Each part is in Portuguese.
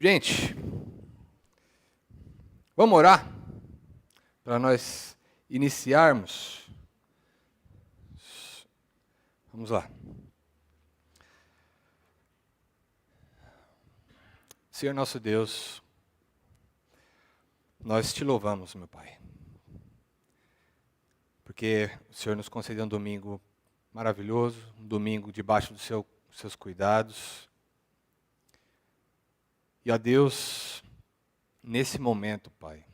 Gente, vamos orar para nós iniciarmos. Vamos lá. Senhor nosso Deus, nós te louvamos, meu Pai, porque o Senhor nos concedeu um domingo maravilhoso, um domingo debaixo dos seus cuidados. E, ó Deus, nesse momento, Pai,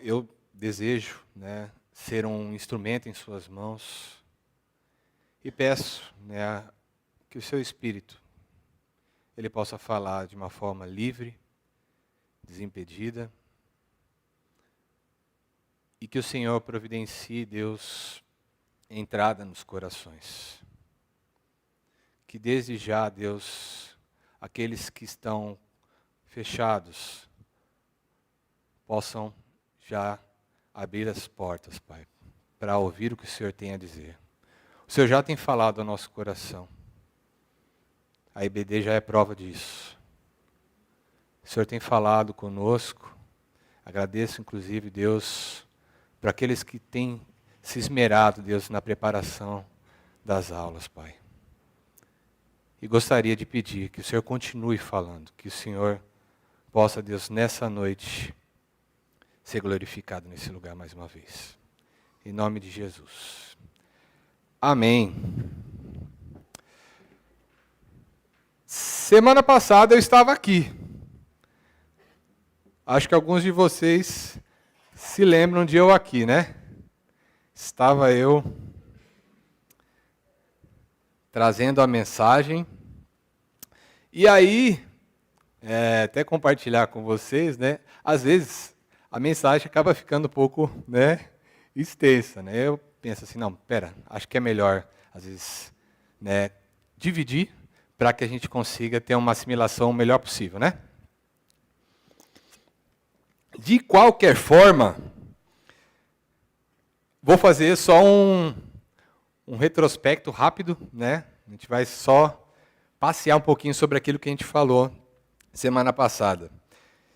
eu desejo, ser um instrumento em suas mãos e peço, que o seu Espírito, ele possa falar de uma forma livre, desimpedida, e que o Senhor providencie, Deus, entrada nos corações. Que desde já, Deus, aqueles que estão fechados possam já abrir as portas, Pai, para ouvir o que o Senhor tem a dizer. O Senhor já tem falado ao nosso coração. A IBD já é prova disso. O Senhor tem falado conosco. Agradeço, inclusive, Deus, para aqueles que têm se esmerado, Deus, na preparação das aulas, Pai. E gostaria de pedir que o Senhor continue falando, que o Senhor possa, Deus, nessa noite, ser glorificado nesse lugar mais uma vez. Em nome de Jesus. Amém. Semana passada eu estava aqui. Acho que alguns de vocês se lembram de eu aqui, né? Estava eu trazendo a mensagem. E aí, até compartilhar com vocês, às vezes a mensagem acaba ficando um pouco, extensa, Eu penso assim, não, acho que é melhor, às vezes, dividir para que a gente consiga ter uma assimilação o melhor possível, De qualquer forma, vou fazer só um retrospecto rápido, A gente vai só passear um pouquinho sobre aquilo que a gente falou semana passada.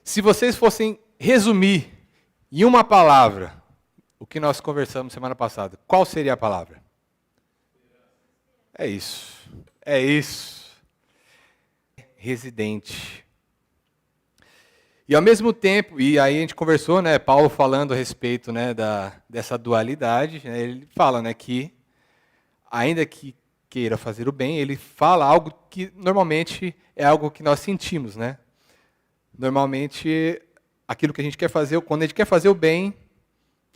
Se vocês fossem resumir em uma palavra o que nós conversamos semana passada, qual seria a palavra? É isso. Residente. E ao mesmo tempo, e aí a gente conversou, Paulo falando a respeito, dessa dualidade, ele fala, que ainda que queira fazer o bem, ele fala algo que normalmente é algo que nós sentimos, Normalmente, aquilo que a gente quer fazer, quando a gente quer fazer o bem,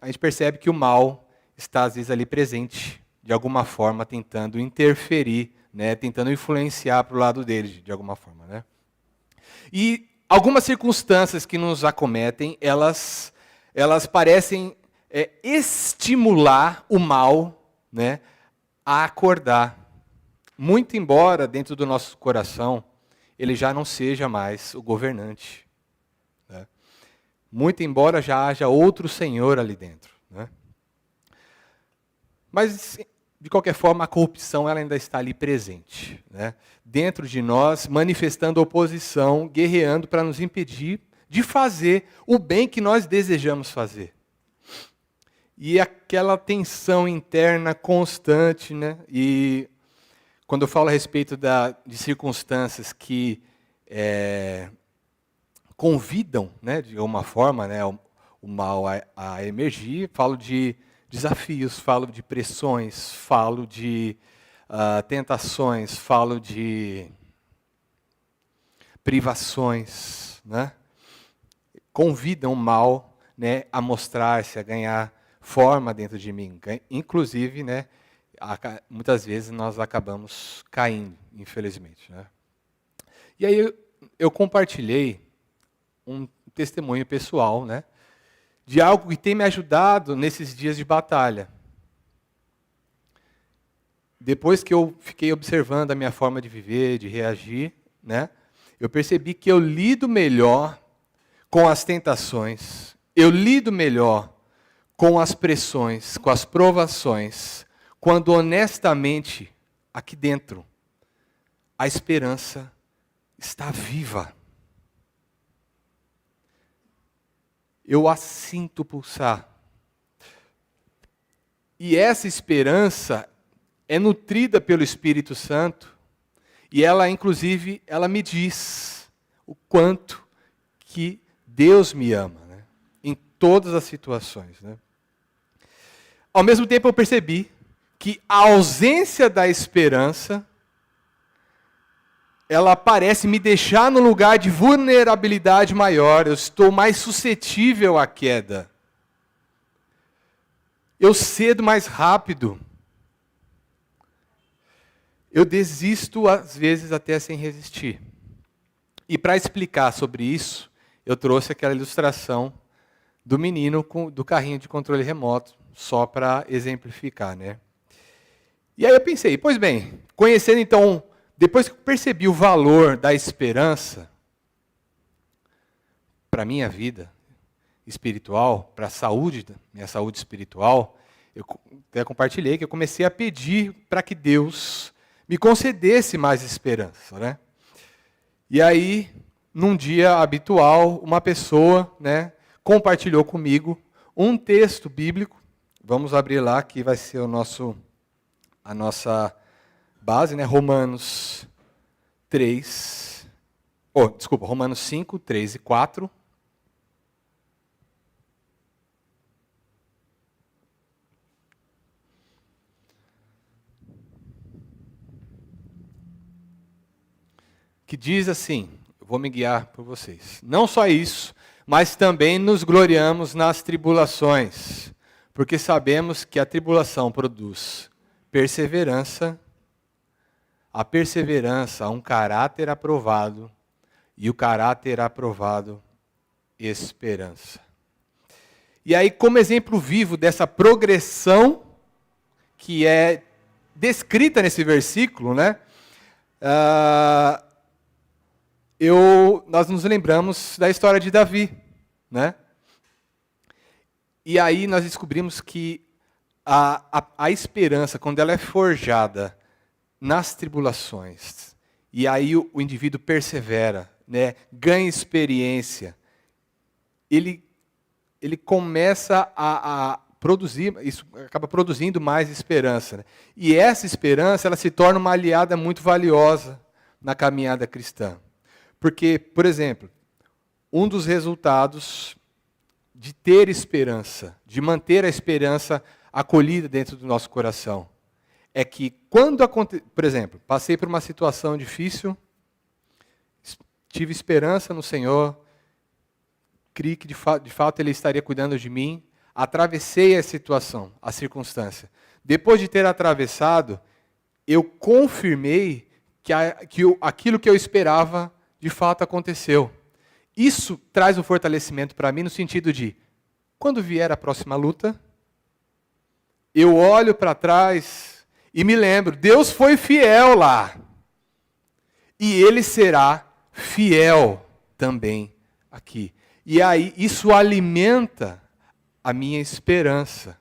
a gente percebe que o mal está às vezes ali presente, de alguma forma tentando interferir, tentando influenciar para o lado dele, de alguma forma, E algumas circunstâncias que nos acometem, elas parecem estimular o mal, a acordar. Muito embora dentro do nosso coração ele já não seja mais o governante. Muito embora já haja outro Senhor ali dentro. Mas, de qualquer forma, a corrupção ela ainda está ali presente. Dentro de nós, manifestando oposição, guerreando para nos impedir de fazer o bem que nós desejamos fazer. E aquela tensão interna constante, E quando eu falo a respeito de circunstâncias que convidam, de alguma forma, o mal a emergir, falo de desafios, falo de pressões, falo de tentações, falo de privações, Convidam o mal, a mostrar-se, a ganhar forma dentro de mim. Inclusive, muitas vezes nós acabamos caindo, infelizmente. E aí eu compartilhei um testemunho pessoal, de algo que tem me ajudado nesses dias de batalha. Depois que eu fiquei observando a minha forma de viver, de reagir, eu percebi que eu lido melhor com as tentações, eu lido melhor com as pressões, com as provações, quando honestamente, aqui dentro, a esperança está viva. Eu a sinto pulsar. E essa esperança é nutrida pelo Espírito Santo, e ela, inclusive, ela me diz o quanto que Deus me ama, né? Em todas as situações, né? Ao mesmo tempo eu percebi que a ausência da esperança, ela parece me deixar num lugar de vulnerabilidade maior, eu estou mais suscetível à queda. Eu cedo mais rápido. Eu desisto, às vezes, até sem resistir. E para explicar sobre isso, eu trouxe aquela ilustração do menino do carrinho de controle remoto, só para exemplificar, né? E aí eu pensei, pois bem, conhecendo então, depois que eu percebi o valor da esperança para a minha vida espiritual, para a saúde, minha saúde espiritual, eu até compartilhei que eu comecei a pedir para que Deus me concedesse mais esperança, né? E aí, num dia habitual, uma pessoa, né, compartilhou comigo um texto bíblico. Vamos abrir lá, que vai ser a nossa base, né? Romanos 5, 3 e 4. Que diz assim, eu vou me guiar por vocês. Não só isso, mas também nos gloriamos nas tribulações, porque sabemos que a tribulação produz perseverança, a perseverança, um caráter aprovado, e o caráter aprovado, esperança. E aí, como exemplo vivo dessa progressão que é descrita nesse versículo, né? Nós nos lembramos da história de Davi, né? E aí nós descobrimos que a esperança, quando ela é forjada nas tribulações, e aí o indivíduo persevera, né, ganha experiência, ele começa a produzir, isso acaba produzindo mais esperança, né? E essa esperança, ela se torna uma aliada muito valiosa na caminhada cristã. Porque, por exemplo, um dos resultados de ter esperança, de manter a esperança acolhida dentro do nosso coração, é que quando por exemplo, passei por uma situação difícil, tive esperança no Senhor, criei que de fato Ele estaria cuidando de mim, atravessei a situação, a circunstância. Depois de ter atravessado, eu confirmei que aquilo que eu esperava de fato aconteceu. Isso traz um fortalecimento para mim no sentido de, quando vier a próxima luta, eu olho para trás e me lembro, Deus foi fiel lá. E Ele será fiel também aqui. E aí isso alimenta a minha esperança.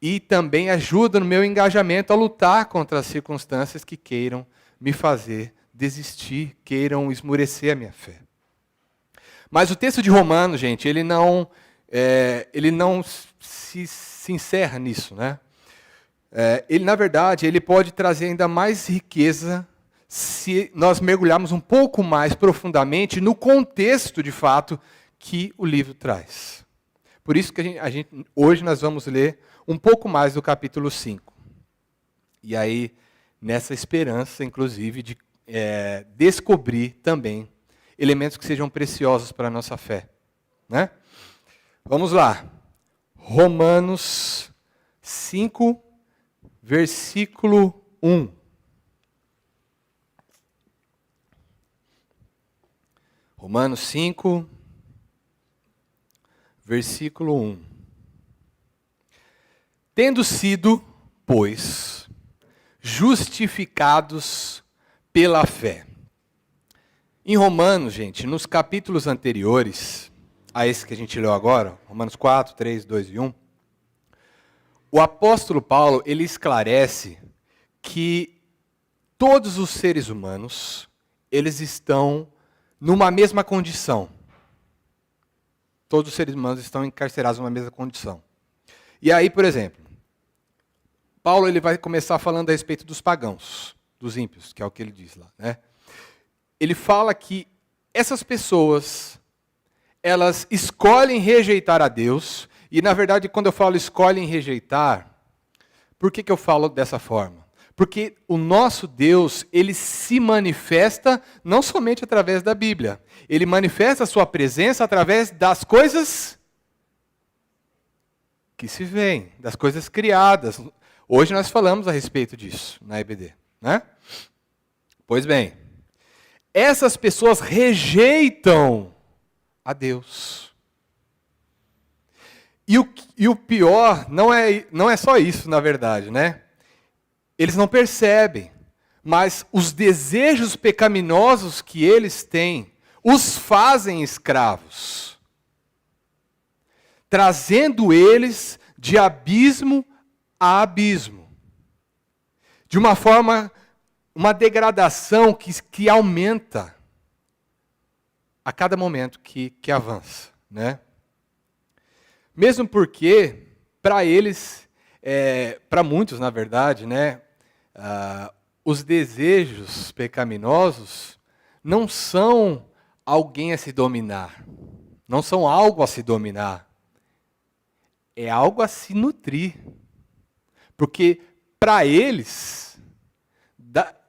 E também ajuda no meu engajamento a lutar contra as circunstâncias que queiram me fazer desistir, queiram esmurecer a minha fé. Mas o texto de Romanos, gente, ele não se encerra nisso, né? Ele, na verdade, ele pode trazer ainda mais riqueza se nós mergulharmos um pouco mais profundamente no contexto, de fato, que o livro traz. Por isso que hoje nós vamos ler um pouco mais do capítulo 5. E aí, nessa esperança, inclusive, de descobrir também elementos que sejam preciosos para a nossa fé, né? Vamos lá. Romanos 5, versículo 1. Romanos 5, versículo 1. Tendo sido, pois, justificados pela fé. Em Romanos, gente, nos capítulos anteriores a esse que a gente leu agora, Romanos 4, 3, 2 e 1, o apóstolo Paulo, ele esclarece que todos os seres humanos, eles estão numa mesma condição. Todos os seres humanos estão encarcerados numa mesma condição. E aí, por exemplo, Paulo ele vai começar falando a respeito dos pagãos, dos ímpios, que é o que ele diz lá, né? Ele fala que essas pessoas, elas escolhem rejeitar a Deus, e na verdade quando eu falo escolhem rejeitar, por que eu falo dessa forma? Porque o nosso Deus, ele se manifesta não somente através da Bíblia, ele manifesta a sua presença através das coisas que se veem, das coisas criadas. Hoje nós falamos a respeito disso na EBD, né? Pois bem, essas pessoas rejeitam a Deus. E o pior não é só isso, na verdade, né? Eles não percebem, mas os desejos pecaminosos que eles têm os fazem escravos, trazendo eles de abismo a abismo, de uma forma, uma degradação que aumenta a cada momento que avança, né? Mesmo porque, para eles, para muitos, na verdade, né, os desejos pecaminosos não são alguém a se dominar, não são algo a se dominar, é algo a se nutrir. Porque, para eles,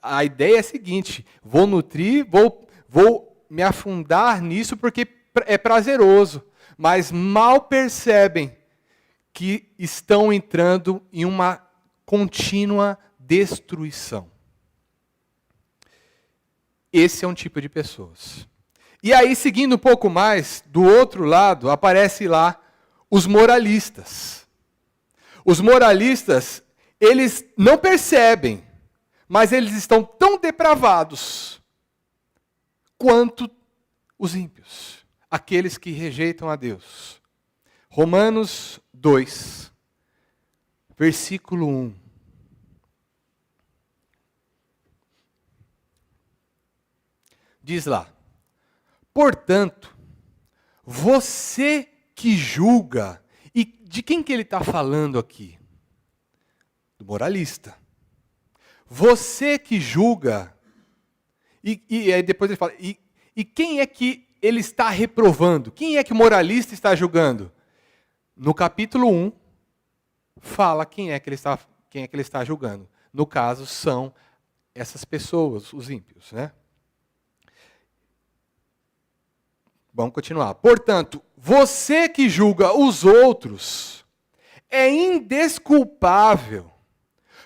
a ideia é a seguinte: vou nutrir, vou me afundar nisso porque é prazeroso. Mas mal percebem que estão entrando em uma contínua destruição. Esse é um tipo de pessoas. E aí, seguindo um pouco mais, do outro lado, aparece lá os moralistas. Os moralistas, eles não percebem, mas eles estão tão depravados quanto os ímpios, aqueles que rejeitam a Deus. Romanos 2, versículo 1. Diz lá: portanto, você que julga. E de quem que ele está falando aqui? Do moralista. Você que julga. E aí depois ele fala, e quem é que ele está reprovando? Quem é que o moralista está julgando? No capítulo 1, fala quem é que ele está julgando. No caso, são essas pessoas, os ímpios, né? Vamos continuar. Portanto, você que julga os outros é indesculpável,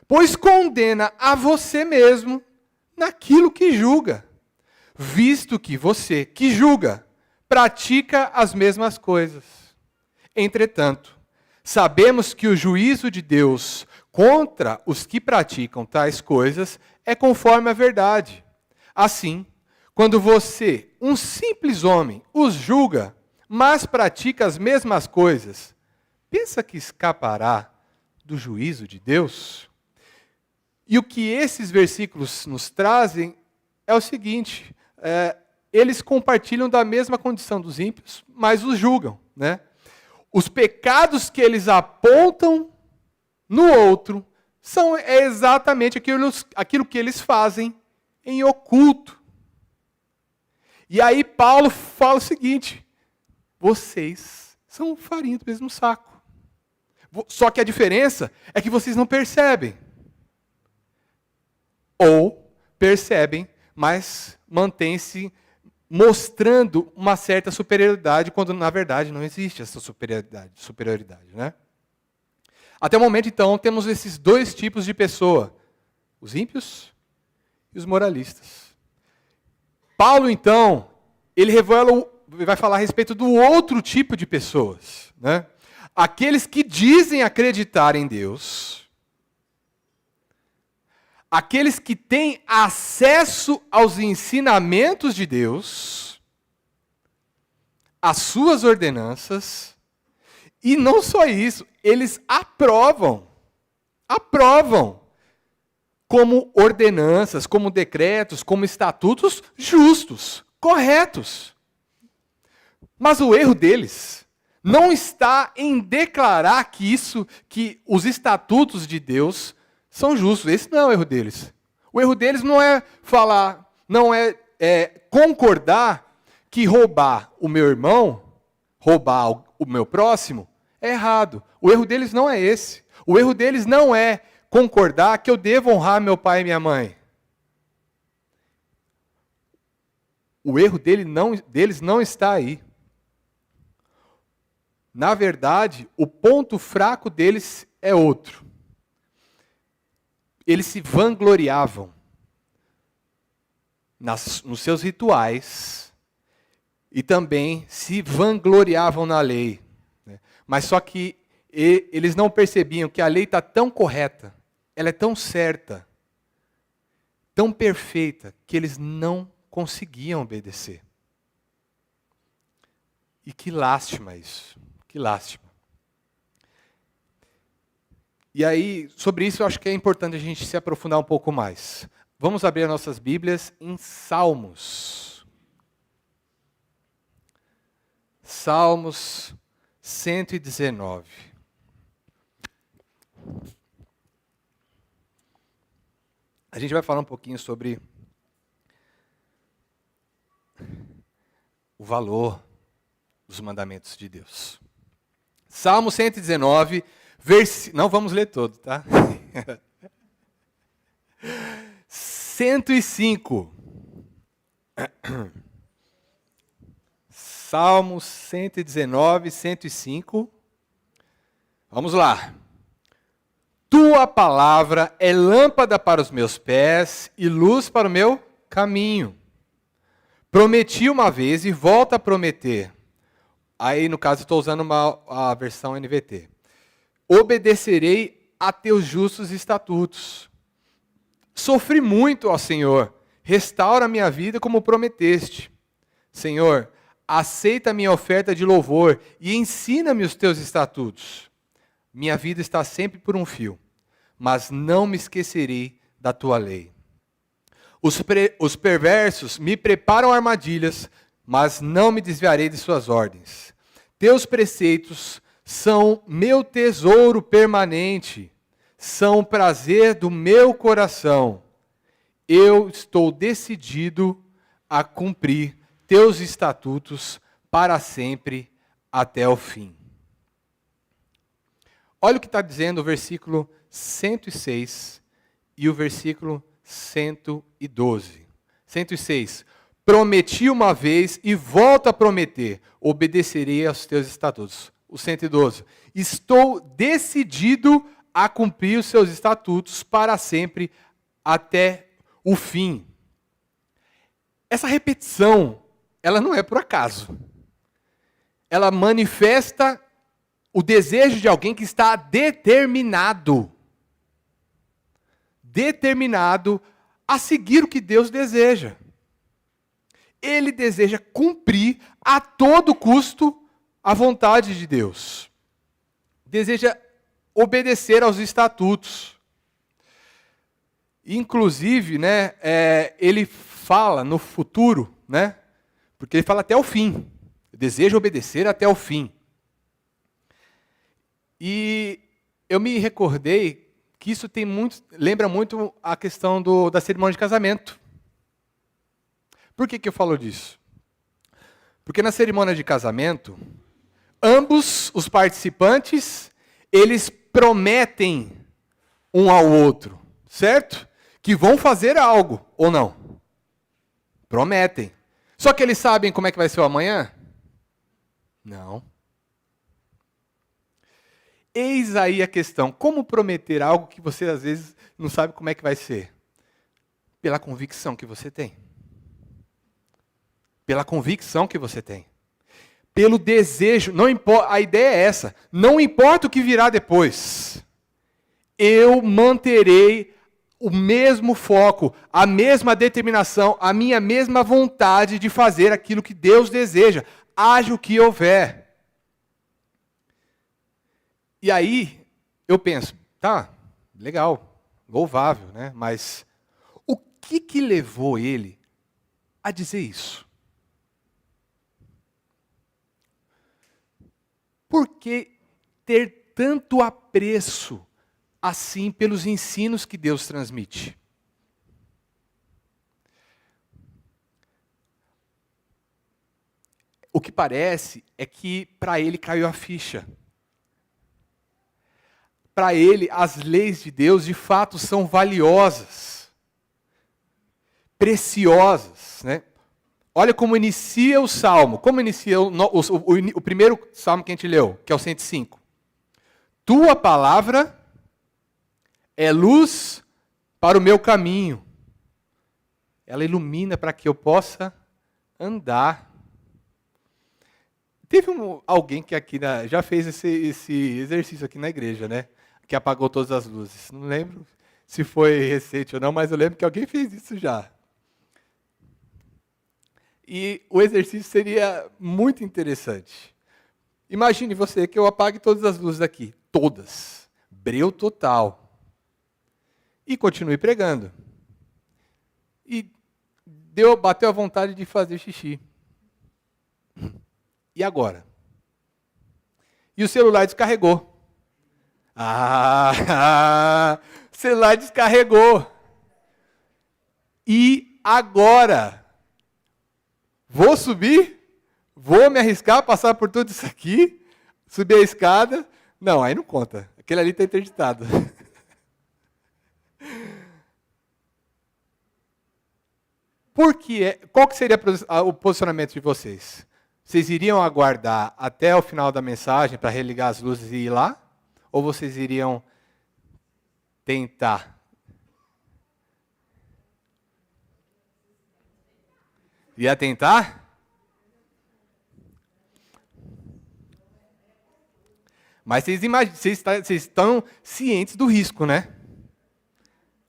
pois condena a você mesmo naquilo que julga, visto que você que julga pratica as mesmas coisas. Entretanto, sabemos que o juízo de Deus contra os que praticam tais coisas é conforme a verdade. Assim, quando você, um simples homem, os julga, mas pratica as mesmas coisas, pensa que escapará do juízo de Deus? E o que esses versículos nos trazem é o seguinte: eles compartilham da mesma condição dos ímpios, mas os julgam, né? Os pecados que eles apontam no outro são exatamente aquilo que eles fazem em oculto. E aí Paulo fala o seguinte: vocês são farinha do mesmo saco. Só que a diferença é que vocês não percebem. Ou percebem, mas mantêm-se mostrando uma certa superioridade, quando na verdade não existe essa superioridade, né? Até o momento, então, temos esses dois tipos de pessoa: os ímpios e os moralistas. Paulo, então, ele vai falar a respeito do outro tipo de pessoas, né? Aqueles que dizem acreditar em Deus, aqueles que têm acesso aos ensinamentos de Deus, às suas ordenanças, e não só isso, eles aprovam como ordenanças, como decretos, como estatutos justos, corretos. Mas o erro deles não está em declarar que os estatutos de Deus são justos. Esse não é o erro deles. O erro deles não é falar, não é concordar que roubar o meu irmão, roubar o meu próximo, é errado. O erro deles não é esse. O erro deles não é concordar que eu devo honrar meu pai e minha mãe. O erro deles não está aí. Na verdade, o ponto fraco deles é outro. Eles se vangloriavam nos seus rituais e também se vangloriavam na lei. Mas só que eles não percebiam que a lei está tão correta, ela é tão certa, tão perfeita, que eles não conseguiam obedecer. E que lástima isso, que lástima. E aí, sobre isso, eu acho que é importante a gente se aprofundar um pouco mais. Vamos abrir as nossas Bíblias em Salmos. Salmos 119. A gente vai falar um pouquinho sobre o valor dos mandamentos de Deus. Salmo 119, não vamos ler todo, tá? 105. Salmo 119, 105. Vamos lá. Tua palavra é lâmpada para os meus pés e luz para o meu caminho. Prometi uma vez e volto a prometer. Aí, no caso, estou usando a versão NVT. Obedecerei a teus justos estatutos. Sofri muito, ó Senhor. Restaura a minha vida como prometeste. Senhor, aceita a minha oferta de louvor e ensina-me os teus estatutos. Minha vida está sempre por um fio, mas não me esquecerei da tua lei. Os perversos me preparam armadilhas, mas não me desviarei de suas ordens. Teus preceitos são meu tesouro permanente, são o prazer do meu coração. Eu estou decidido a cumprir teus estatutos para sempre até o fim. Olha o que está dizendo o versículo 106 e o versículo 112. 106. Prometi uma vez e volto a prometer, obedecerei aos teus estatutos. O 112. Estou decidido a cumprir os seus estatutos para sempre até o fim. Essa repetição, ela não é por acaso. Ela manifesta o desejo de alguém que está determinado a seguir o que Deus deseja. Ele deseja cumprir a todo custo a vontade de Deus. Deseja obedecer aos estatutos. Inclusive, né, ele fala no futuro, né, porque ele fala até o fim. Deseja obedecer até o fim. E eu me recordei que isso lembra muito a questão da cerimônia de casamento. Por que eu falo disso? Porque na cerimônia de casamento, ambos os participantes, eles prometem um ao outro, certo? Que vão fazer algo, ou não? Prometem. Só que eles sabem como é que vai ser o amanhã? Não. Eis aí a questão. Como prometer algo que você, às vezes, não sabe como é que vai ser? Pela convicção que você tem. Pela convicção que você tem. Pelo desejo. Não importa, a ideia é essa. Não importa o que virá depois. Eu manterei o mesmo foco, a mesma determinação, a minha mesma vontade de fazer aquilo que Deus deseja. Haja o que houver. E aí, eu penso, tá, legal, louvável, né? Mas o que levou ele a dizer isso? que ter tanto apreço assim pelos ensinos que Deus transmite? O que parece é que para ele caiu a ficha. Para ele, as leis de Deus de fato são valiosas, preciosas, né? Olha como inicia o Salmo. Como inicia o primeiro Salmo que a gente leu, que é o 105. Tua palavra é luz para o meu caminho. Ela ilumina para que eu possa andar. Teve alguém que aqui já fez esse exercício aqui na igreja, né? Que apagou todas as luzes. Não lembro se foi recente ou não, mas eu lembro que alguém fez isso já. E o exercício seria muito interessante. Imagine você que eu apague todas as luzes aqui. Todas. Breu total. E continue pregando. E bateu a vontade de fazer xixi. E agora? E o celular descarregou. O celular descarregou. E agora? Vou subir? Vou me arriscar a passar por tudo isso aqui? Subir a escada? Não, aí não conta. Aquele ali está interditado. Qual que seria o posicionamento de vocês? Vocês iriam aguardar até o final da mensagem para religar as luzes e ir lá? Ou vocês iriam tentar? Ia tentar? Mas vocês estão cientes do risco, né?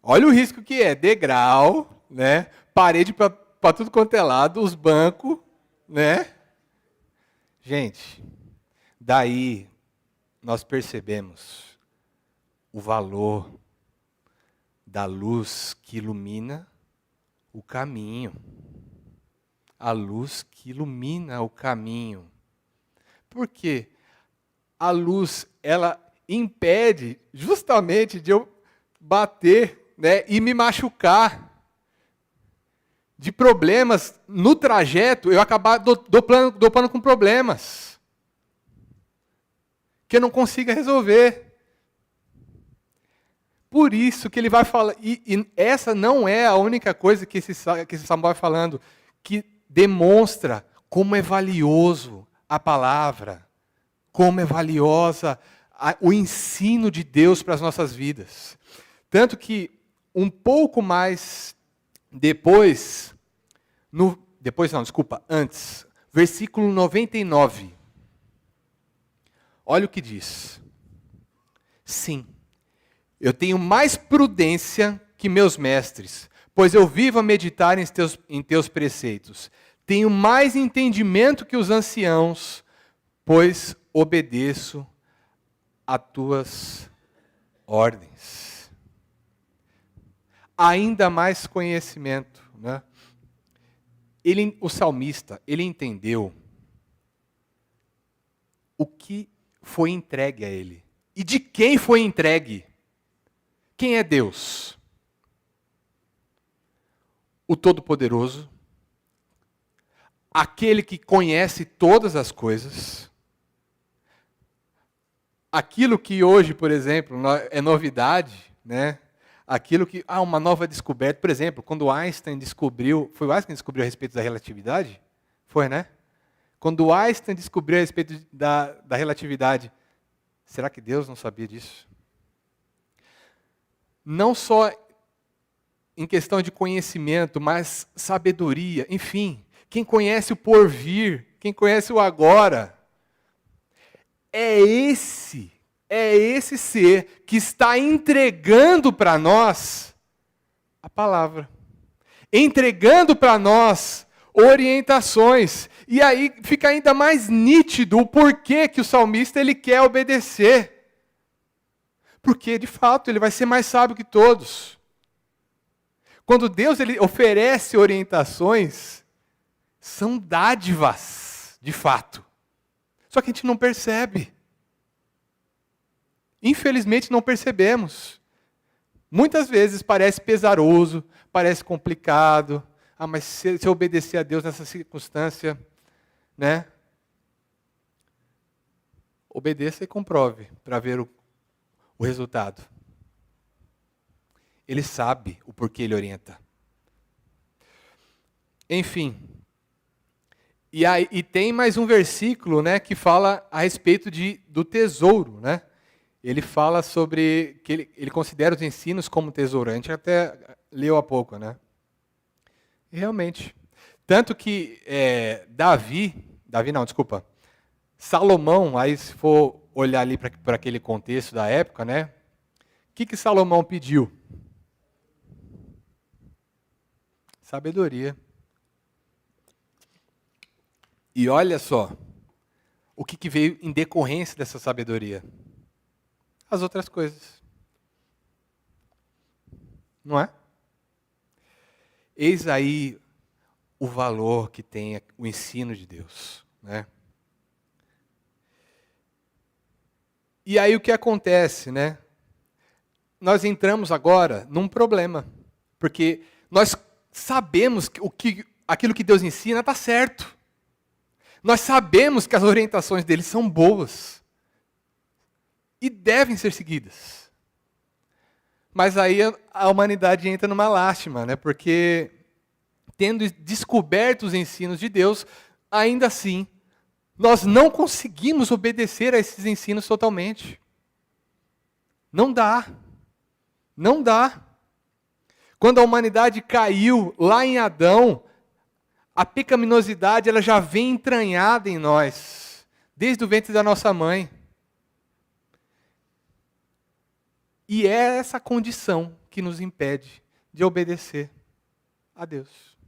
Olha o risco que é. Degrau, né? Parede para tudo quanto é lado, os bancos, né? Gente, daí nós percebemos o valor da luz que ilumina o caminho. A luz que ilumina o caminho. Por quê? A luz, ela impede justamente de eu bater, né, e me machucar. De problemas no trajeto, eu acabar dopando com problemas. Que eu não consiga resolver. Por isso que ele vai falar, e essa não é a única coisa que esse salmo vai falando, que demonstra como é valioso a palavra, como é valiosa o ensino de Deus para as nossas vidas. Tanto que, um pouco mais depois, antes, versículo 99. Olha o que diz. Sim, eu tenho mais prudência que meus mestres, pois eu vivo a meditar em teus preceitos. Tenho mais entendimento que os anciãos, pois obedeço a tuas ordens. Ainda mais conhecimento, né? O salmista, ele entendeu o que foi entregue a ele. E de quem foi entregue? Quem é Deus? O Todo-Poderoso, aquele que conhece todas as coisas, aquilo que hoje, por exemplo, é novidade, né? Aquilo que, uma nova descoberta, por exemplo, quando Einstein descobriu, foi o Einstein que descobriu a respeito da relatividade? Foi, né? Quando Einstein descobriu a respeito da relatividade, será que Deus não sabia disso? Não só em questão de conhecimento, mas sabedoria, enfim, quem conhece o porvir, quem conhece o agora, é esse ser que está entregando para nós a palavra. Entregando para nós orientações. E aí fica ainda mais nítido o porquê que o salmista ele quer obedecer. Porque, de fato, ele vai ser mais sábio que todos. Quando Deus ele oferece orientações, são dádivas, de fato. Só que a gente não percebe. Infelizmente não percebemos. Muitas vezes parece pesaroso, parece complicado. Ah, mas se eu obedecer a Deus nessa circunstância, né? Obedeça e comprove para ver o resultado. Ele sabe o porquê ele orienta. Enfim. E tem mais um versículo, né, que fala a respeito do tesouro, né? Ele fala sobre que ele considera os ensinos como tesouro. A gente até leu há pouco, né? E realmente. Tanto que Salomão, aí se for olhar ali para aquele contexto da época, né? O que Salomão pediu? Sabedoria. E olha só, o que veio em decorrência dessa sabedoria? As outras coisas. Não é? Eis aí o valor que tem o ensino de Deus, né? E aí o que acontece, né? Nós entramos agora num problema, porque nós sabemos que aquilo que Deus ensina está certo. Nós sabemos que as orientações dele são boas e devem ser seguidas. Mas aí a humanidade entra numa lástima, né? Porque tendo descoberto os ensinos de Deus, ainda assim, nós não conseguimos obedecer a esses ensinos totalmente. Não dá. Não dá. Quando a humanidade caiu lá em Adão, a pecaminosidade ela já vem entranhada em nós, desde o ventre da nossa mãe. E é essa condição que nos impede de obedecer a Deus.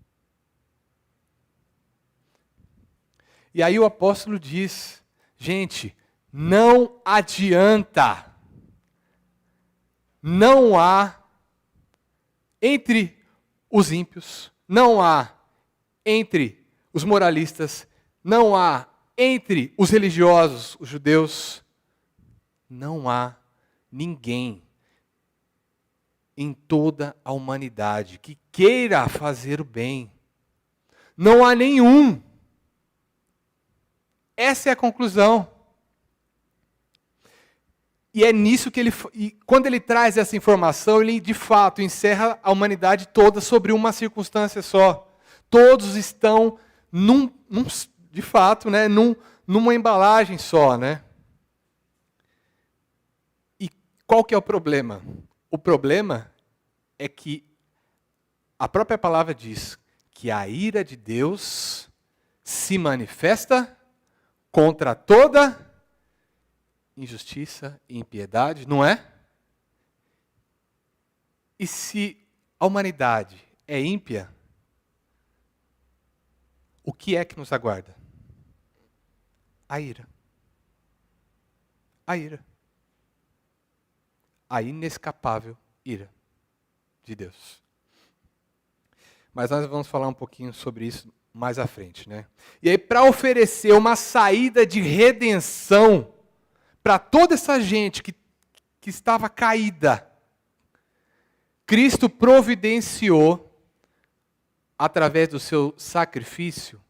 E aí o apóstolo diz, gente, não adianta. Não há entre os ímpios, não há entre os moralistas, não há entre os religiosos, os judeus, não há ninguém em toda a humanidade que queira fazer o bem. Não há nenhum. Essa é a conclusão. E é nisso que quando ele traz essa informação, ele de fato encerra a humanidade toda sobre uma circunstância só. Todos estão de fato, né, numa embalagem só, né? E qual que é o problema? O problema é que a própria palavra diz que a ira de Deus se manifesta contra toda injustiça e impiedade, não é? E se a humanidade é ímpia, o que é que nos aguarda? A ira. A ira. A inescapável ira de Deus. Mas nós vamos falar um pouquinho sobre isso mais à frente, né? E aí, para oferecer uma saída de redenção para toda essa gente que estava caída, Cristo providenciou, através do seu sacrifício,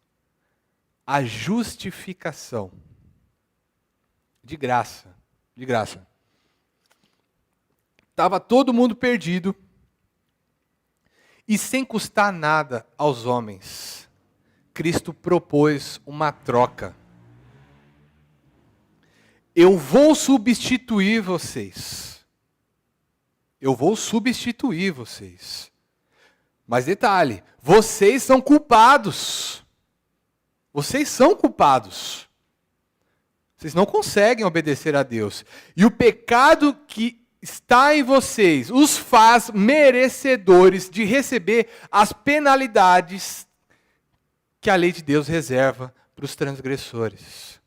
a justificação. De graça. De graça. Estava todo mundo perdido. E sem custar nada aos homens, Cristo propôs uma troca. Eu vou substituir vocês. Eu vou substituir vocês. Mas detalhe, vocês são culpados. Vocês são culpados. Vocês não conseguem obedecer a Deus. E o pecado que está em vocês os faz merecedores de receber as penalidades que a lei de Deus reserva para os transgressores.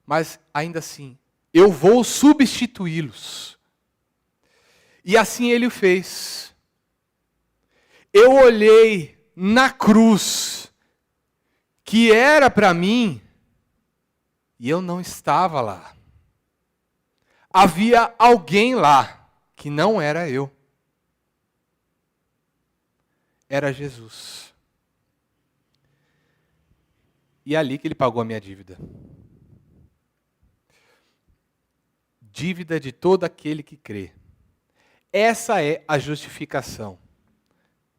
Mas ainda assim, eu vou substituí-los. E assim ele o fez. Eu olhei na cruz, que era para mim, e eu não estava lá. havia alguém lá que não era eu. Era Jesus. E é ali que ele pagou a minha dívida. Dívida de todo aquele que crê. Essa é a justificação.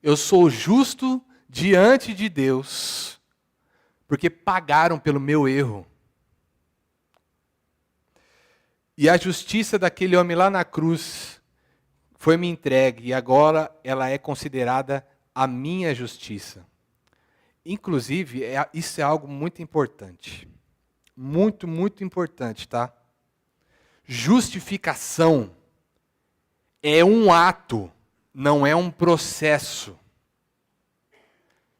Eu sou justo diante de Deus, porque pagaram pelo meu erro. E a justiça daquele homem lá na cruz foi me entregue, e agora ela é considerada a minha justiça. Inclusive, isso é algo muito importante. Muito, muito importante, tá? Justificação é um ato, não é um processo.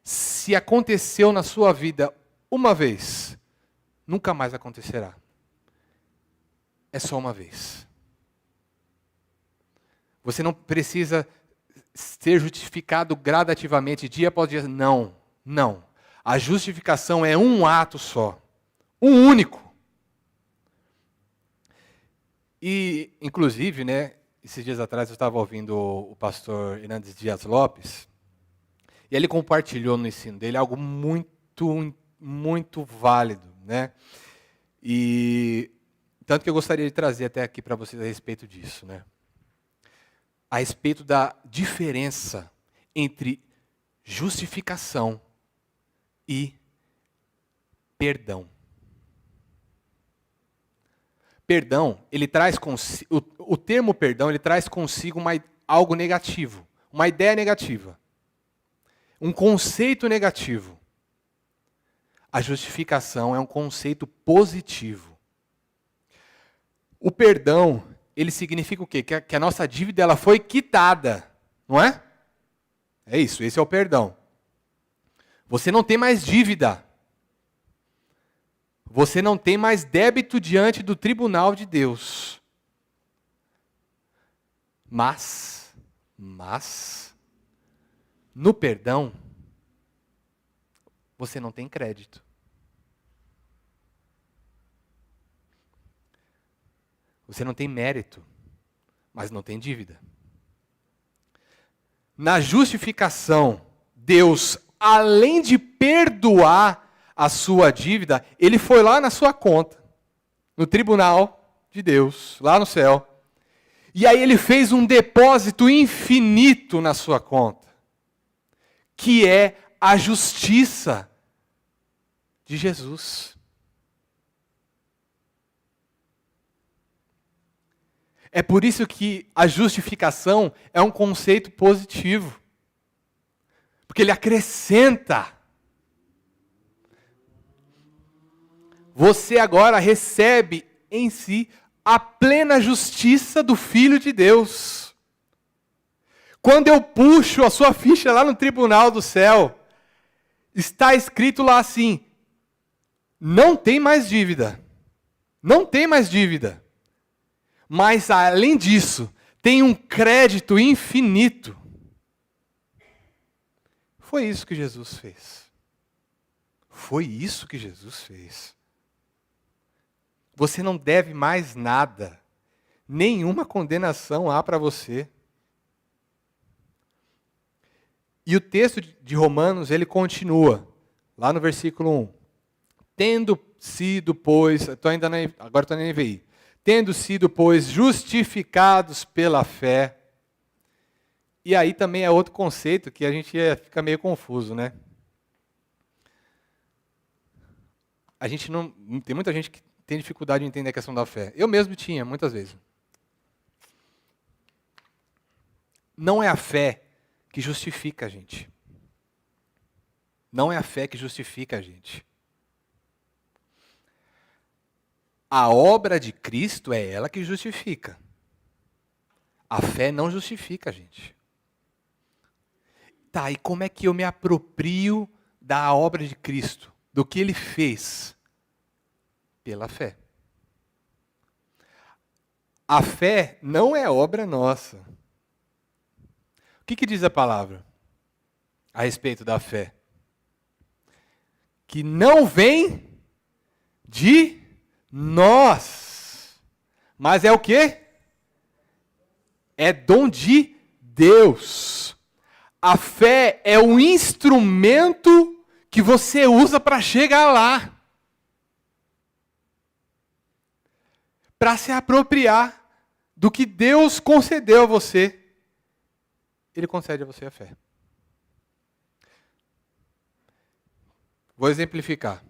Se aconteceu na sua vida uma vez, nunca mais acontecerá. É só uma vez. Você não precisa ser justificado gradativamente, dia após dia. Não, não. A justificação é um ato só. Um único. E, inclusive, né, esses dias atrás eu estava ouvindo o pastor Hernandes Dias Lopes, e ele compartilhou no ensino dele algo muito, muito válido, né? E tanto que eu gostaria de trazer até aqui para vocês a respeito disso, né? A respeito da diferença entre justificação e perdão. Perdão, ele traz consigo, o termo perdão, ele traz consigo algo negativo, uma ideia negativa, um conceito negativo. A justificação é um conceito positivo. O perdão, ele significa o quê? Que a nossa dívida ela foi quitada, não é? É isso, esse é o perdão. Você não tem mais dívida. Você não tem mais débito diante do tribunal de Deus. Mas, no perdão, você não tem crédito. Você não tem mérito, mas não tem dívida. Na justificação, Deus, além de perdoar a sua dívida, Ele foi lá na sua conta, no tribunal de Deus, lá no céu. E aí Ele fez um depósito infinito na sua conta, que é a justiça de Jesus. É por isso que a justificação é um conceito positivo. Porque ele acrescenta. Você agora recebe em si a plena justiça do Filho de Deus. Quando eu puxo a sua ficha lá no tribunal do céu, está escrito lá assim: não tem mais dívida. Não tem mais dívida. Mas, além disso, tem um crédito infinito. Foi isso que Jesus fez. Foi isso que Jesus fez. Você não deve mais nada. Nenhuma condenação há para você. E o texto de Romanos, ele continua, lá no versículo 1. Tendo sido, pois, agora estou na NVI. Tendo sido, pois, justificados pela fé. E aí também é outro conceito que a gente fica meio confuso, né? Tem muita gente que tem dificuldade de entender a questão da fé. Eu mesmo tinha, muitas vezes. Não é a fé que justifica a gente. Não é a fé que justifica a gente. A obra de Cristo é ela que justifica. A fé não justifica a gente. Tá, e como é que eu me aproprio da obra de Cristo? Do que Ele fez? Pela fé. A fé não é obra nossa. O que diz a palavra a respeito da fé? Que não vem de nós, Mas é o quê? É dom de Deus. A fé é o instrumento que você usa para chegar lá. Para se apropriar do que Deus concedeu a você. Ele concede a você a fé. Vou exemplificar.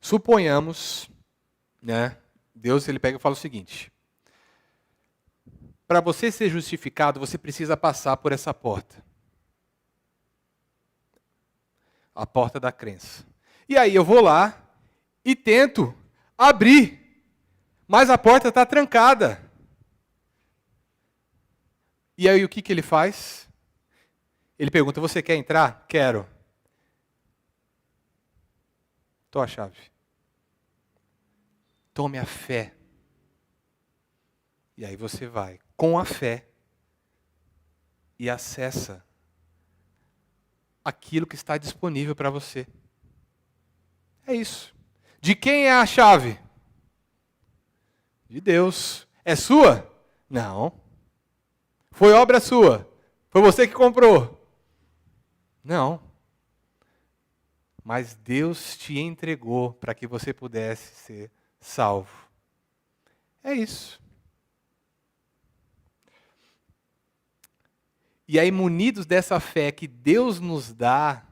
Suponhamos, né, Deus ele pega e fala o seguinte: para você ser justificado, você precisa passar por essa porta. A porta da crença. E aí eu vou lá e tento abrir, mas a porta está trancada. E aí o que ele faz? Ele pergunta: você quer entrar? Quero. Tô a chave. Tome a fé. E aí você vai com a fé e acessa aquilo que está disponível para você. É isso. De quem é a chave? De Deus. É sua? Não. Foi obra sua? Foi você que comprou? Não. Mas Deus te entregou para que você pudesse ser salvo. É isso. E aí, munidos dessa fé que Deus nos dá,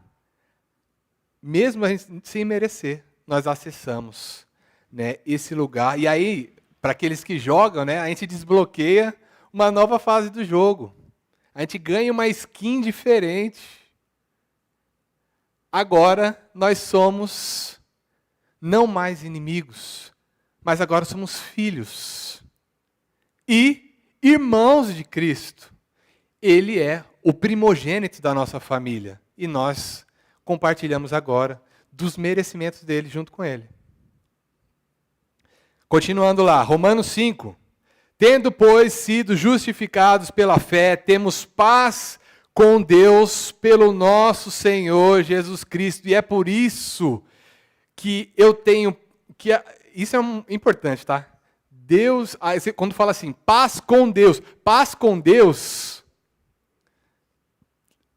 mesmo a gente sem merecer, nós acessamos, né, esse lugar. E aí, para aqueles que jogam, né, a gente desbloqueia uma nova fase do jogo. A gente ganha uma skin diferente. Agora nós somos não mais inimigos, mas agora somos filhos e irmãos de Cristo. Ele é o primogênito da nossa família e nós compartilhamos agora dos merecimentos dele junto com ele. Continuando lá, Romanos 5. Tendo, pois, sido justificados pela fé, temos paz com Deus pelo nosso Senhor Jesus Cristo. E é por isso que eu tenho... isso é importante, tá? Deus, quando fala assim, paz com Deus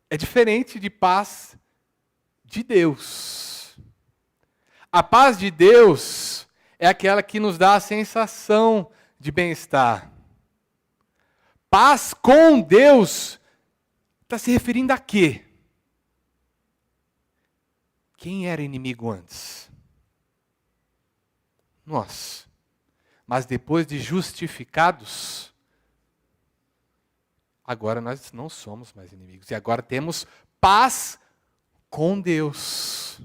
é diferente de paz de Deus. A paz de Deus é aquela que nos dá a sensação de bem-estar. Paz com Deus está se referindo a quê? Quem era inimigo antes? Nós. Mas depois de justificados, agora nós não somos mais inimigos. E agora temos paz com Deus.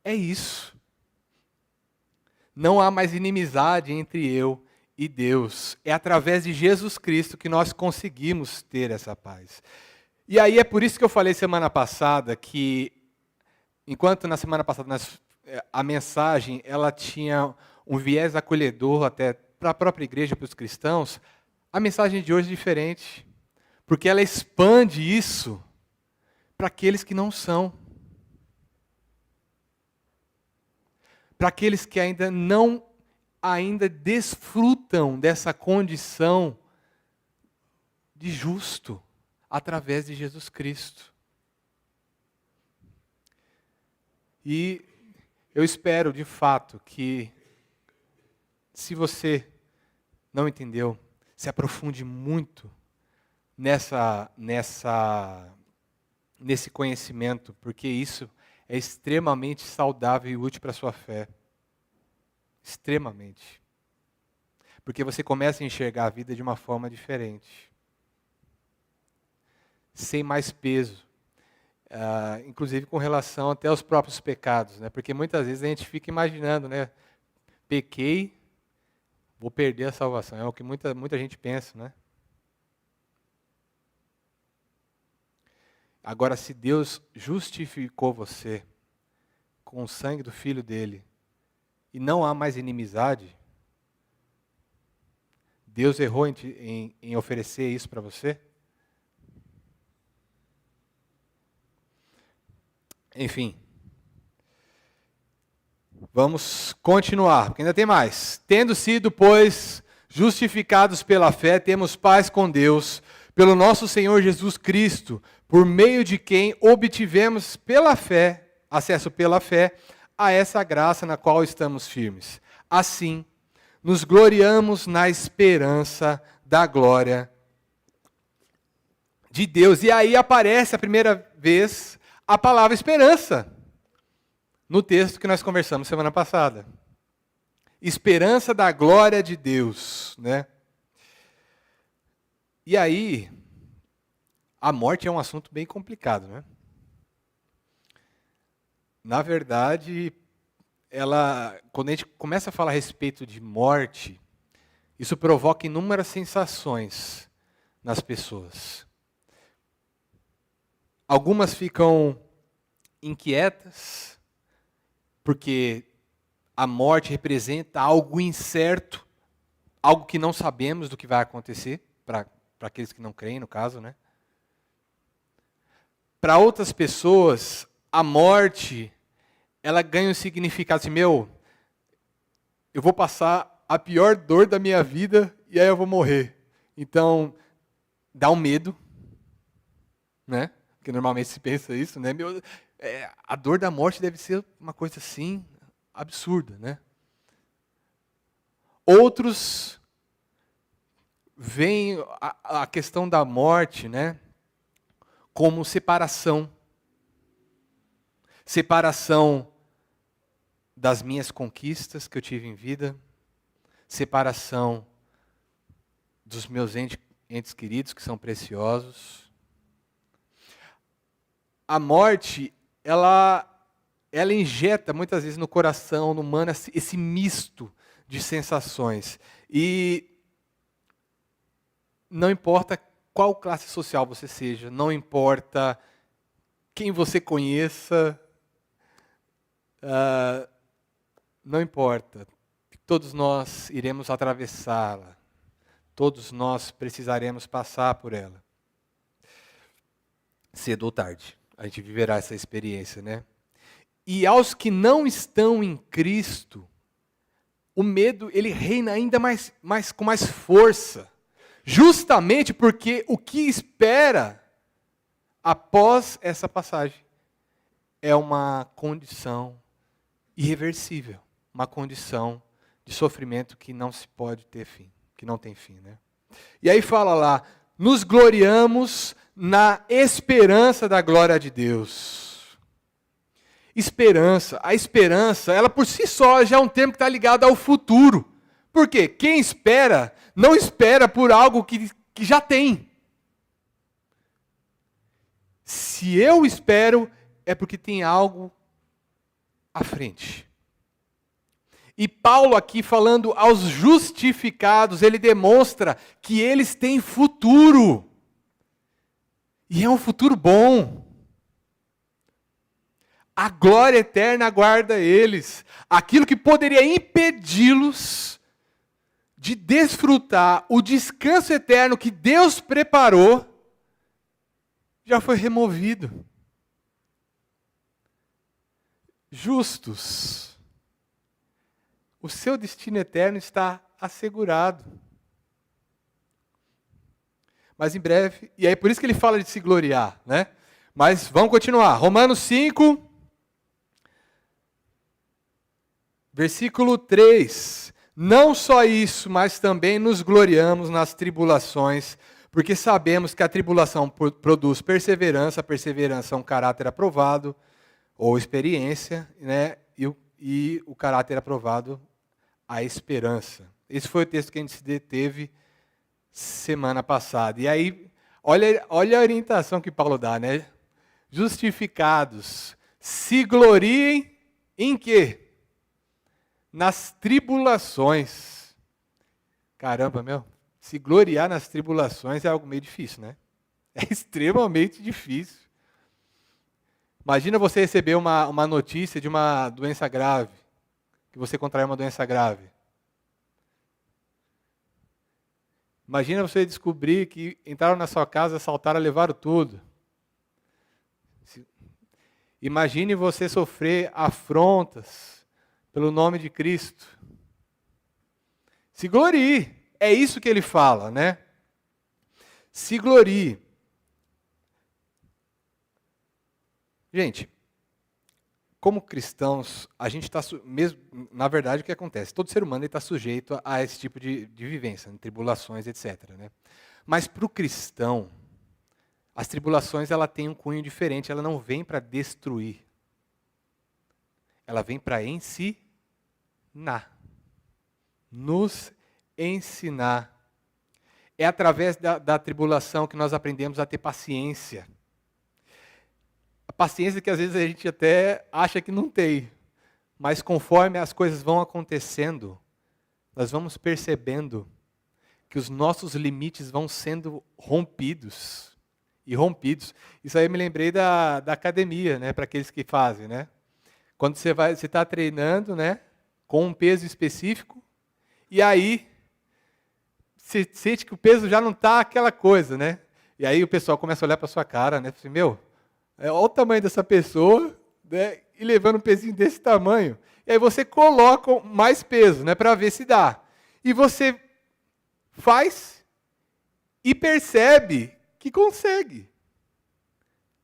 É isso. Não há mais inimizade entre eu e Deus. É através de Jesus Cristo que nós conseguimos ter essa paz. E aí é por isso que eu falei semana passada que, enquanto na semana passada a mensagem ela tinha um viés acolhedor até para a própria igreja, para os cristãos, a mensagem de hoje é diferente. Porque ela expande isso para aqueles que não são. Para aqueles que ainda desfrutam dessa condição de justo através de Jesus Cristo. E eu espero, de fato, que se você não entendeu, se aprofunde muito nesse conhecimento, porque isso é extremamente saudável e útil para a sua fé. Extremamente. Porque você começa a enxergar a vida de uma forma diferente. Sem mais peso. Inclusive com relação até aos próprios pecados. Né? Porque muitas vezes a gente fica imaginando, né? Pequei, vou perder a salvação. É o que muita gente pensa, né? Agora, se Deus justificou você com o sangue do Filho dele, e não há mais inimizade, Deus errou em oferecer isso para você? Enfim, Vamos continuar, porque ainda tem mais. Tendo sido, pois, justificados pela fé, temos paz com Deus, pelo nosso Senhor Jesus Cristo, por meio de quem obtivemos pela fé, acesso pela fé, a essa graça na qual estamos firmes. Assim, nos gloriamos na esperança da glória de Deus. E aí aparece a primeira vez a palavra esperança, no texto que nós conversamos semana passada. Esperança da glória de Deus, né? E aí, a morte é um assunto bem complicado, né? Na verdade, quando a gente começa a falar a respeito de morte, isso provoca inúmeras sensações nas pessoas. Algumas ficam inquietas, porque a morte representa algo incerto, algo que não sabemos do que vai acontecer, para aqueles que não creem, no caso, né? Para outras pessoas, a morte, ela ganha um significado assim, eu vou passar a pior dor da minha vida e aí eu vou morrer. Então, dá um medo, né? Porque normalmente se pensa isso, né? A dor da morte deve ser uma coisa assim, absurda, né? Outros veem a questão da morte, né, como separação. Separação das minhas conquistas que eu tive em vida, separação dos meus entes queridos que são preciosos. A morte, ela injeta muitas vezes no coração, no humano, esse misto de sensações. E não importa qual classe social você seja, não importa quem você conheça, não importa. Todos nós iremos atravessá-la. Todos nós precisaremos passar por ela. Cedo ou tarde, a gente viverá essa experiência, né? E aos que não estão em Cristo, o medo ele reina ainda com mais força. Justamente porque o que espera após essa passagem é uma condição irreversível, uma condição de sofrimento que não se pode ter fim, que não tem fim, né? E aí fala lá, nos gloriamos na esperança da glória de Deus. Esperança, a esperança, ela por si só já é um termo que está ligado ao futuro. Por quê? Quem espera, não espera por algo que já tem. Se eu espero, é porque tem algo à frente. E Paulo aqui falando aos justificados, ele demonstra que eles têm futuro. E é um futuro bom. A glória eterna aguarda eles. Aquilo que poderia impedi-los de desfrutar o descanso eterno que Deus preparou, já foi removido. Justos, o seu destino eterno está assegurado. Mas em breve, e aí por isso que ele fala de se gloriar, né? Mas vamos continuar. Romanos 5, versículo 3. Não só isso, mas também nos gloriamos nas tribulações, porque sabemos que a tribulação produz perseverança, a perseverança é um caráter aprovado, ou experiência, né? E o caráter aprovado, a esperança. Esse foi o texto que a gente se deteve semana passada. E aí, olha a orientação que Paulo dá, né? Justificados, se gloriem em quê? Nas tribulações. Caramba, se gloriar nas tribulações é algo meio difícil, né? É extremamente difícil. Imagina você receber uma notícia de uma doença grave, que você contraiu uma doença grave. Imagina você descobrir que entraram na sua casa, assaltaram, levaram tudo. Imagine você sofrer afrontas, pelo nome de Cristo. Se glorie. É isso que ele fala, né? Se glorie. Gente, como cristãos, a gente está, mesmo, na verdade, o que acontece? Todo ser humano está sujeito a esse tipo de vivência, tribulações, etc. Né? Mas para o cristão, as tribulações ela têm um cunho diferente, ela não vem para destruir. Ela vem para ensinar. Nos ensinar. É através da tribulação que nós aprendemos a ter paciência. A paciência que às vezes a gente até acha que não tem. Mas conforme as coisas vão acontecendo, nós vamos percebendo que os nossos limites vão sendo rompidos. E rompidos. Isso aí eu me lembrei da academia, né, para aqueles que fazem, né? Quando você está treinando, né, com um peso específico, e aí você sente que o peso já não está aquela coisa, né? E aí o pessoal começa a olhar para sua cara, né? Assim, meu, olha o tamanho dessa pessoa, né? E levando um pezinho desse tamanho. E aí você coloca mais peso, né? Para ver se dá. E você faz e percebe que consegue.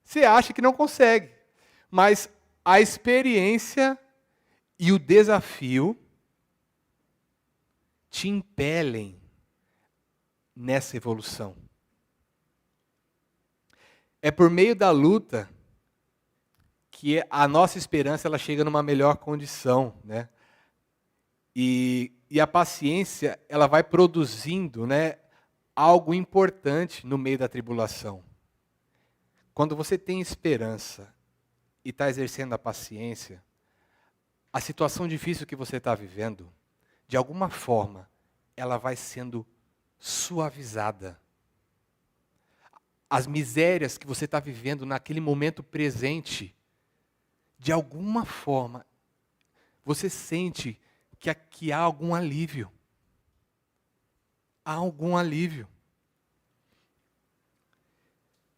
Você acha que não consegue. Mas a experiência e o desafio te impelem nessa evolução. É por meio da luta que a nossa esperança ela chega numa melhor condição, né? E a paciência ela vai produzindo, né, algo importante no meio da tribulação. Quando você tem esperança e está exercendo a paciência, a situação difícil que você está vivendo, de alguma forma, ela vai sendo suavizada. As misérias que você está vivendo naquele momento presente, de alguma forma, você sente que aqui há algum alívio. Há algum alívio.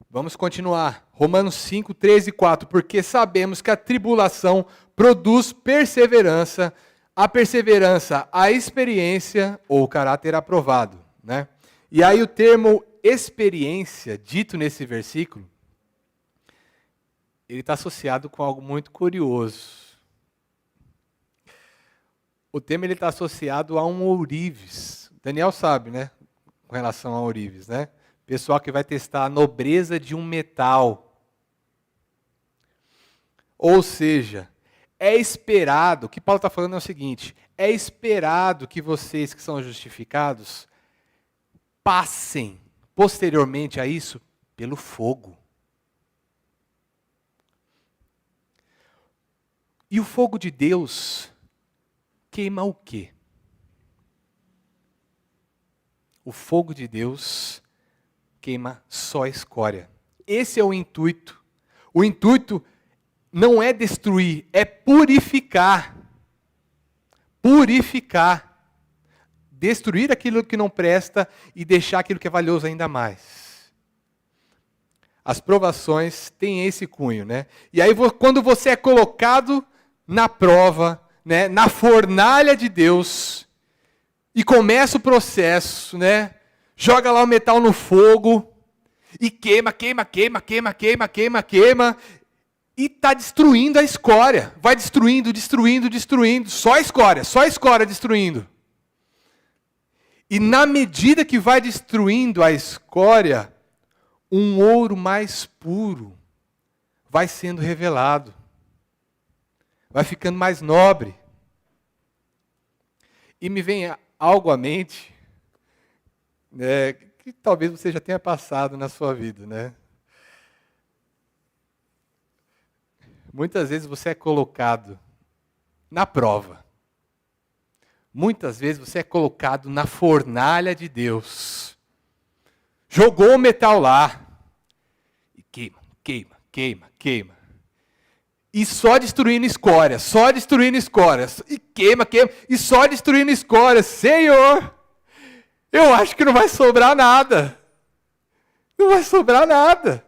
Vamos continuar. Romanos 5, 3 e 4. Porque sabemos que a tribulação produz perseverança, a perseverança, a experiência ou o caráter aprovado. Né? E aí o termo experiência, dito nesse versículo, ele está associado com algo muito curioso. O termo está associado a um ourives. Daniel sabe, né? Com relação a ourives, né? Pessoal que vai testar a nobreza de um metal. Ou seja, é esperado, o que Paulo está falando é o seguinte, é esperado que vocês que são justificados passem, posteriormente a isso, pelo fogo. E o fogo de Deus queima o quê? O fogo de Deus queima só escória. Esse é o intuito. O intuito não é destruir, é purificar. Purificar. Destruir aquilo que não presta e deixar aquilo que é valioso ainda mais. As provações têm esse cunho, né? E aí quando você é colocado na prova, né, na fornalha de Deus, e começa o processo, né? Joga lá o metal no fogo, e queima, e está destruindo a escória. Vai destruindo, só a escória destruindo. E na medida que vai destruindo a escória, um ouro mais puro vai sendo revelado. Vai ficando mais nobre. E me vem algo à mente, né, que talvez você já tenha passado na sua vida, né? Muitas vezes você é colocado na prova. Muitas vezes você é colocado na fornalha de Deus. Jogou o metal lá. E queima. E só destruindo escórias. E queima. E só destruindo escórias. Senhor, eu acho que não vai sobrar nada. Não vai sobrar nada.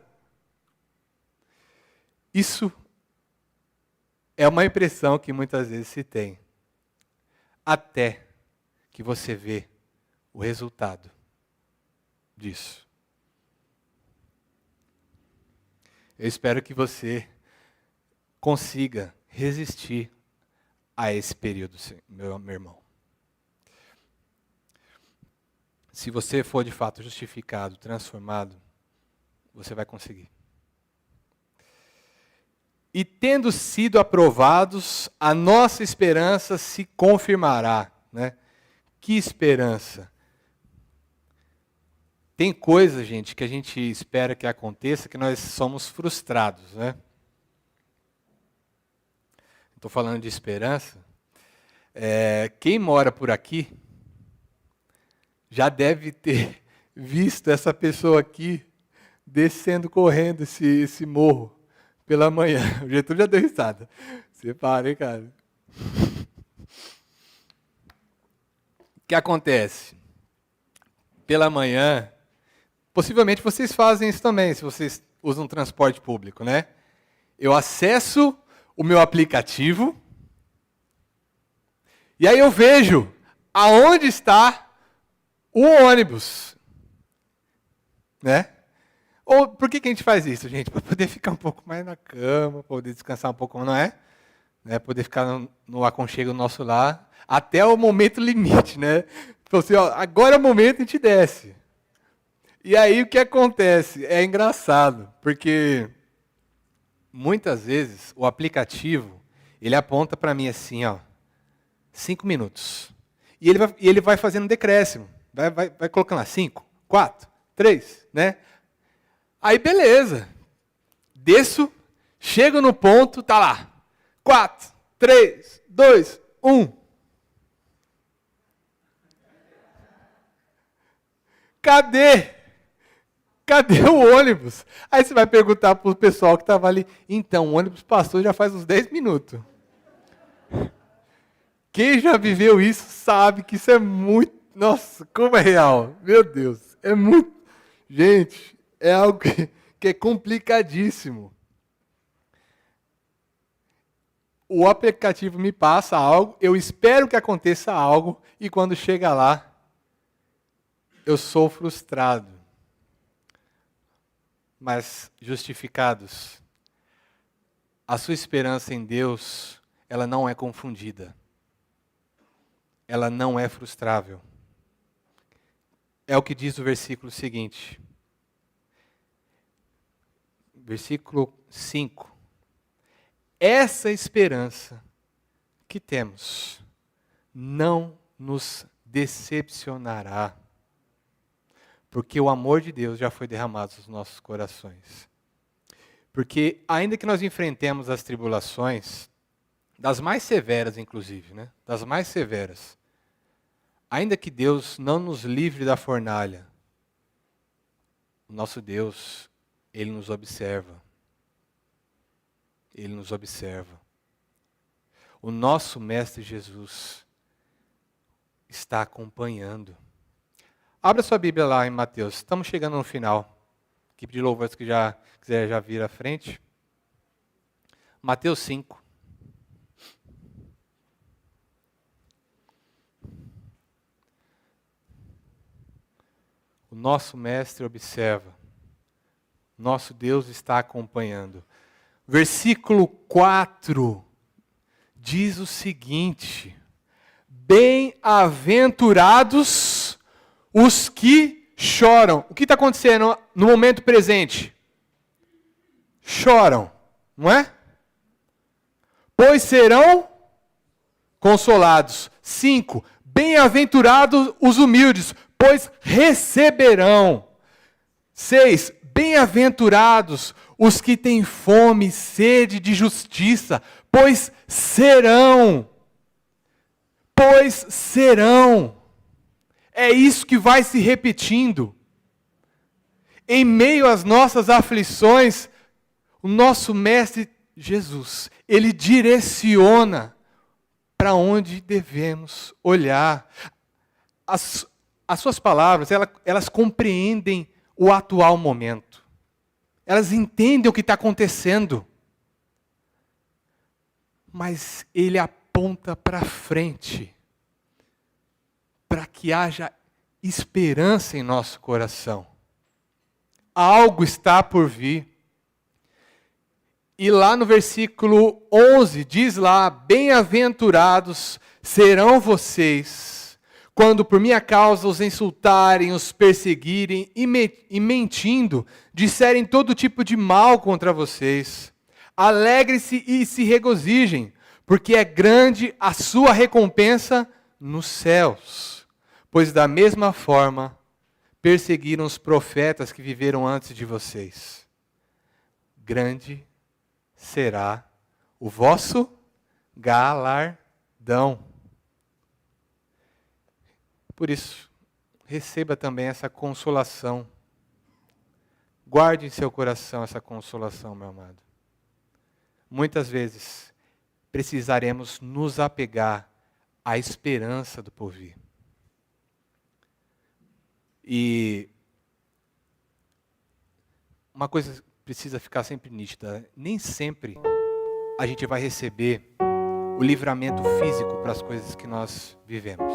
Isso é uma impressão que muitas vezes se tem. até que você vê o resultado disso. Eu espero que você consiga resistir a esse período, meu irmão. Se você for de fato justificado, transformado, você vai conseguir. E tendo sido aprovados, a nossa esperança se confirmará, né? Que esperança? Tem coisa, gente, que a gente espera que aconteça, que nós somos frustrados, né? Estou falando de esperança. Quem mora por aqui já deve ter visto essa pessoa aqui descendo correndo esse morro pela manhã. O Getúlio já deu risada. Você para, hein, cara? O que acontece? Pela manhã, possivelmente vocês fazem isso também, se vocês usam transporte público, né? Eu acesso o meu aplicativo e aí eu vejo aonde está o ônibus, né? Ou por que a gente faz isso, gente? Para poder ficar um pouco mais na cama, poder descansar um pouco, não é? Poder ficar no aconchego nosso lar, até o momento limite, né? Então, assim, ó, agora é o momento, a gente desce. E aí o que acontece? É engraçado, porque muitas vezes o aplicativo, ele aponta para mim assim, ó, 5 minutos. E ele vai fazendo decréscimo. Vai colocando lá 5, 4, 3, né? Aí beleza. Desço, chego no ponto, tá lá. 4, 3, 2, 1. Cadê? Cadê o ônibus? Aí você vai perguntar pro pessoal que estava ali. Então, o ônibus passou já faz uns 10 minutos. Quem já viveu isso sabe que isso é muito... Nossa, como é real. Meu Deus, é muito... Gente, é algo que é complicadíssimo. O aplicativo me passa algo, eu espero que aconteça algo, e quando chega lá, eu sou frustrado. Mas, justificados, a sua esperança em Deus, ela não é confundida. Ela não é frustrável. É o que diz o versículo seguinte. Versículo 5. Essa esperança que temos não nos decepcionará, porque o amor de Deus já foi derramado nos nossos corações. Porque ainda que nós enfrentemos as tribulações, das mais severas inclusive, né? Das mais severas, ainda que Deus não nos livre da fornalha, o nosso Deus, Ele nos observa. Ele nos observa. O nosso Mestre Jesus está acompanhando. Abra sua Bíblia lá em Mateus. Estamos chegando no final. Equipe de louvores que já quiser já vir à frente. Mateus 5. O nosso Mestre observa. Nosso Deus está acompanhando. Versículo 4 diz o seguinte: bem-aventurados os que choram. O que está acontecendo no momento presente? Choram, não é? Pois serão consolados. 5. Bem-aventurados os humildes, pois receberão. 6. Bem-aventurados os que têm fome e sede de justiça, pois serão. Pois serão. É isso que vai se repetindo. Em meio às nossas aflições, o nosso Mestre Jesus, Ele direciona para onde devemos olhar. As suas palavras, elas compreendem o atual momento. Elas entendem o que está acontecendo. Mas Ele aponta para frente. que haja esperança em nosso coração. Algo está por vir. E lá no versículo 11, diz lá, bem-aventurados serão vocês, quando por minha causa os insultarem, os perseguirem e mentindo, disserem todo tipo de mal contra vocês. Alegre-se e se regozijem, porque é grande a sua recompensa nos céus. Pois da mesma forma, perseguiram os profetas que viveram antes de vocês. Grande será o vosso galardão. Por isso, receba também essa consolação. Guarde em seu coração essa consolação, meu amado. Muitas vezes, precisaremos nos apegar à esperança do porvir. E uma coisa precisa ficar sempre nítida, nem sempre a gente vai receber o livramento físico para as coisas que nós vivemos.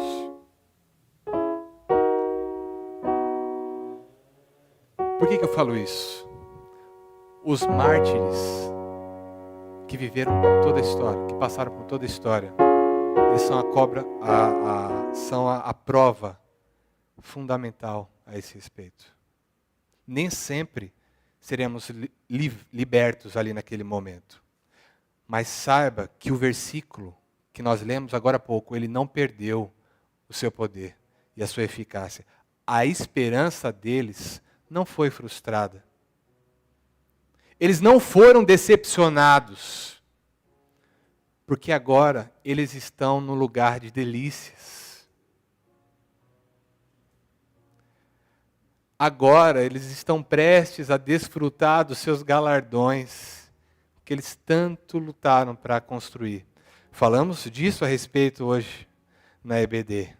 Por que eu falo isso? Os mártires que viveram toda a história, que passaram por toda a história, eles são são a prova fundamental a esse respeito. Nem sempre seremos libertos ali naquele momento. Mas saiba que o versículo que nós lemos agora há pouco, ele não perdeu o seu poder e a sua eficácia. A esperança deles não foi frustrada. Eles não foram decepcionados, porque agora eles estão no lugar de delícias. Agora eles estão prestes a desfrutar dos seus galardões, que eles tanto lutaram para construir. Falamos disso a respeito hoje na EBD.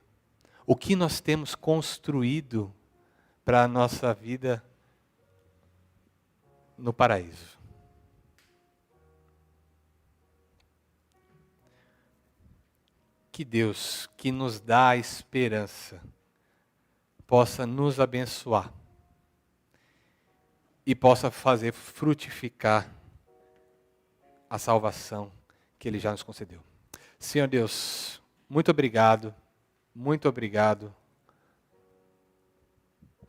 O que nós temos construído para a nossa vida no paraíso. Que Deus, que nos dá a esperança, possa nos abençoar e possa fazer frutificar a salvação que Ele já nos concedeu. Senhor Deus, muito obrigado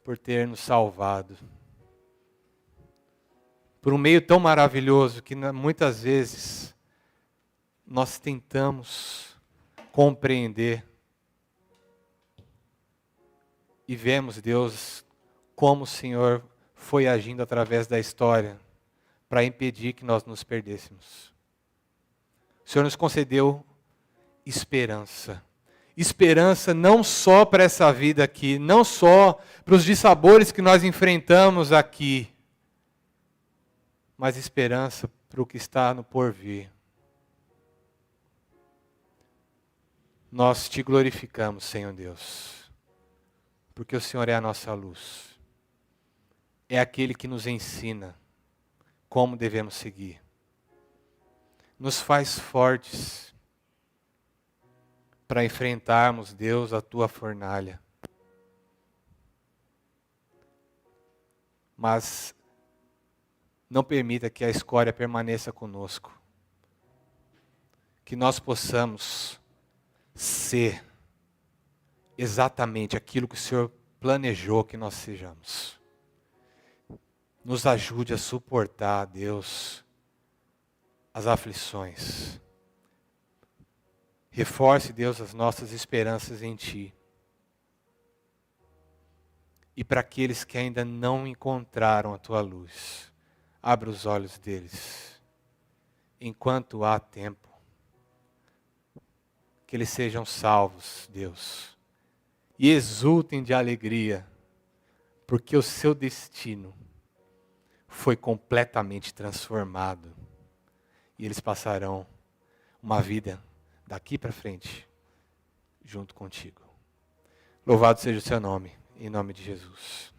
por ter nos salvado. Por um meio tão maravilhoso que muitas vezes nós tentamos compreender e vemos, Deus, como o Senhor foi agindo através da história para impedir que nós nos perdêssemos. O Senhor nos concedeu esperança. Esperança não só para essa vida aqui, não só para os dissabores que nós enfrentamos aqui, mas esperança para o que está no porvir. Nós te glorificamos, Senhor Deus, porque o Senhor é a nossa luz. É aquele que nos ensina como devemos seguir. Nos faz fortes para enfrentarmos, Deus, a tua fornalha. Mas não permita que a escória permaneça conosco. Que nós possamos ser exatamente aquilo que o Senhor planejou que nós sejamos. Nos ajude a suportar, Deus, as aflições. Reforce, Deus, as nossas esperanças em Ti. E para aqueles que ainda não encontraram a Tua luz, abra os olhos deles, enquanto há tempo. Que eles sejam salvos, Deus, e exultem de alegria, porque o seu destino foi completamente transformado. E eles passarão uma vida daqui para frente, junto contigo. Louvado seja o seu nome, em nome de Jesus.